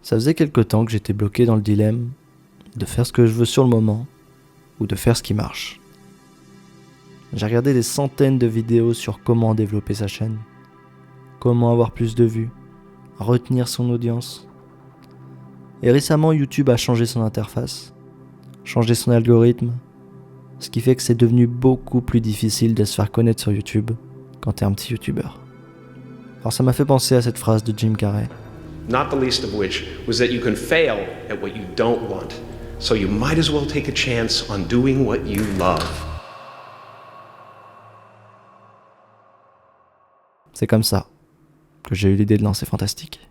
Ça faisait quelque temps que j'étais bloqué dans le dilemme de faire ce que je veux sur le moment ou de faire ce qui marche. J'ai regardé des centaines de vidéos sur comment développer sa chaîne, comment avoir plus de vues, retenir son audience. Et récemment, YouTube a changé son interface, changé son algorithme, ce qui fait que c'est devenu beaucoup plus difficile de se faire connaître sur YouTube quand t'es un petit YouTuber. Alors ça m'a fait penser à cette phrase de Jim Carrey. Not the least of which was that you can fail at what you don't want, so you might as well take a chance on doing what you love. C'est comme ça que j'ai eu l'idée de lancer Fantastique.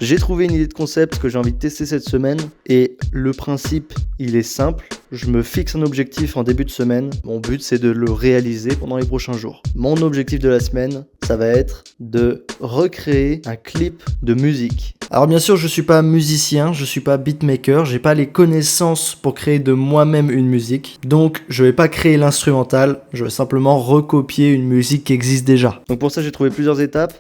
J'ai trouvé une idée de concept que j'ai envie de tester cette semaine et le principe, il est simple. Je me fixe un objectif en début de semaine. Mon but, c'est de le réaliser pendant les prochains jours. Mon objectif de la semaine, ça va être de recréer un clip de musique. Alors bien sûr, je suis pas musicien, je suis pas beatmaker, j'ai pas les connaissances pour créer de moi-même une musique. Donc, je vais pas créer l'instrumental, je vais simplement recopier une musique qui existe déjà. Donc pour ça, j'ai trouvé plusieurs étapes.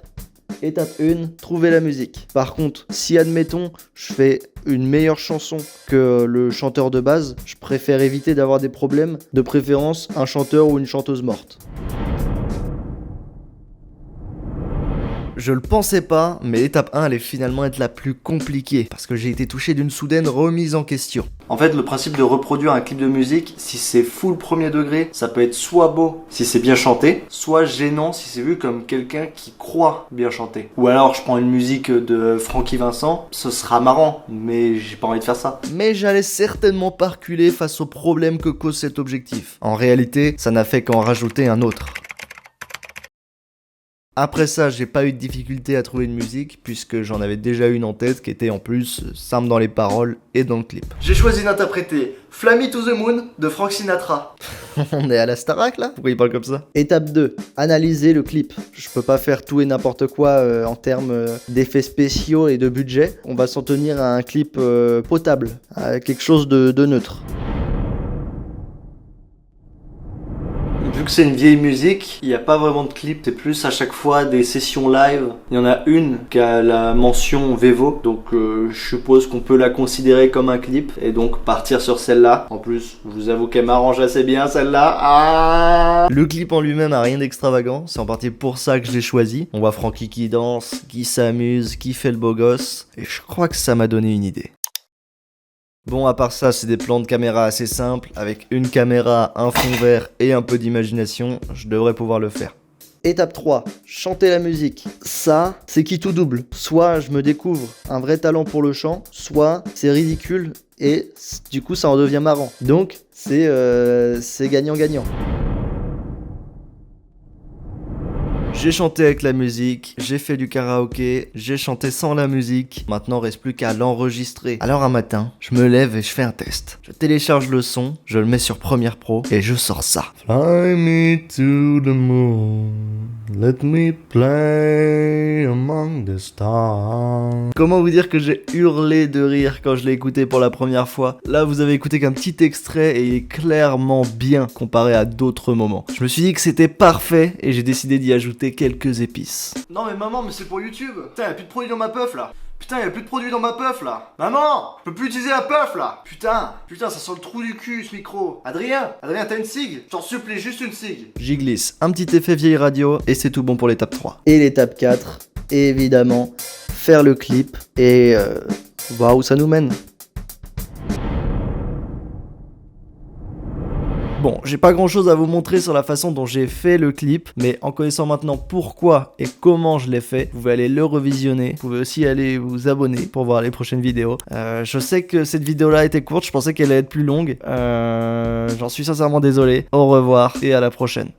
Étape 1, trouver la musique. Par contre, si admettons, je fais une meilleure chanson que le chanteur de base, je préfère éviter d'avoir des problèmes, de préférence un chanteur ou une chanteuse morte. Je le pensais pas, mais l'étape 1 allait finalement être la plus compliquée, parce que j'ai été touché d'une soudaine remise en question. En fait, le principe de reproduire un clip de musique, si c'est full premier degré, ça peut être soit beau si c'est bien chanté, soit gênant si c'est vu comme quelqu'un qui croit bien chanter. Ou alors je prends une musique de Francky Vincent, ce sera marrant, mais j'ai pas envie de faire ça. Mais j'allais certainement pas reculer face au problème que cause cet objectif. En réalité, ça n'a fait qu'en rajouter un autre. Après ça, j'ai pas eu de difficulté à trouver une musique puisque j'en avais déjà une en tête qui était en plus simple dans les paroles et dans le clip. J'ai choisi d'interpréter Fly Me to the Moon de Frank Sinatra. On est à la Starac là? Pourquoi il parle comme ça? Étape 2, analyser le clip. Je peux pas faire tout et n'importe quoi en termes d'effets spéciaux et de budget. On va s'en tenir à un clip potable, à quelque chose de neutre. Vu que c'est une vieille musique, il n'y a pas vraiment de clip, c'est plus à chaque fois des sessions live. Il y en a une qui a la mention Vevo, donc je suppose qu'on peut la considérer comme un clip et donc partir sur celle-là. En plus, je vous avoue qu'elle m'arrange assez bien celle-là. Ah, le clip en lui-même a rien d'extravagant, c'est en partie pour ça que je l'ai choisi. On voit Francky qui danse, qui s'amuse, qui fait le beau gosse, et je crois que ça m'a donné une idée. Bon, à part ça, c'est des plans de caméra assez simples, avec une caméra, un fond vert et un peu d'imagination, je devrais pouvoir le faire. Étape 3, chanter la musique. Ça, c'est qui tout double. Soit je me découvre un vrai talent pour le chant, soit c'est ridicule et du coup ça en devient marrant. Donc, c'est gagnant-gagnant. J'ai chanté avec la musique, j'ai fait du karaoké, j'ai chanté sans la musique, maintenant reste plus qu'à l'enregistrer. Alors un matin, je me lève et je fais un test. Je télécharge le son, je le mets sur Premiere Pro et je sors ça. Fly me to the moon, let me play among the stars. Comment vous dire que j'ai hurlé de rire quand je l'ai écouté pour la première fois? Là vous avez écouté qu'un petit extrait et il est clairement bien comparé à d'autres moments. Je me suis dit que c'était parfait et j'ai décidé d'y ajouter quelques épices. Non mais maman, mais c'est pour YouTube. Putain, y'a plus de produits dans ma puff là. Putain, y'a plus de produits dans ma puff là. Maman, je peux plus utiliser la puff là. Putain, ça sent le trou du cul ce micro. Adrien, t'as une cig? J'en supplie, juste une cig. J'y glisse un petit effet vieille radio et c'est tout bon pour l'étape 3. Et l'étape 4, évidemment, faire le clip et voir où ça nous mène. Bon, j'ai pas grand chose à vous montrer sur la façon dont j'ai fait le clip, mais en connaissant maintenant pourquoi et comment je l'ai fait, vous pouvez aller le revisionner, vous pouvez aussi aller vous abonner pour voir les prochaines vidéos. Je sais que cette vidéo-là était courte, je pensais qu'elle allait être plus longue, j'en suis sincèrement désolé. Au revoir et à la prochaine.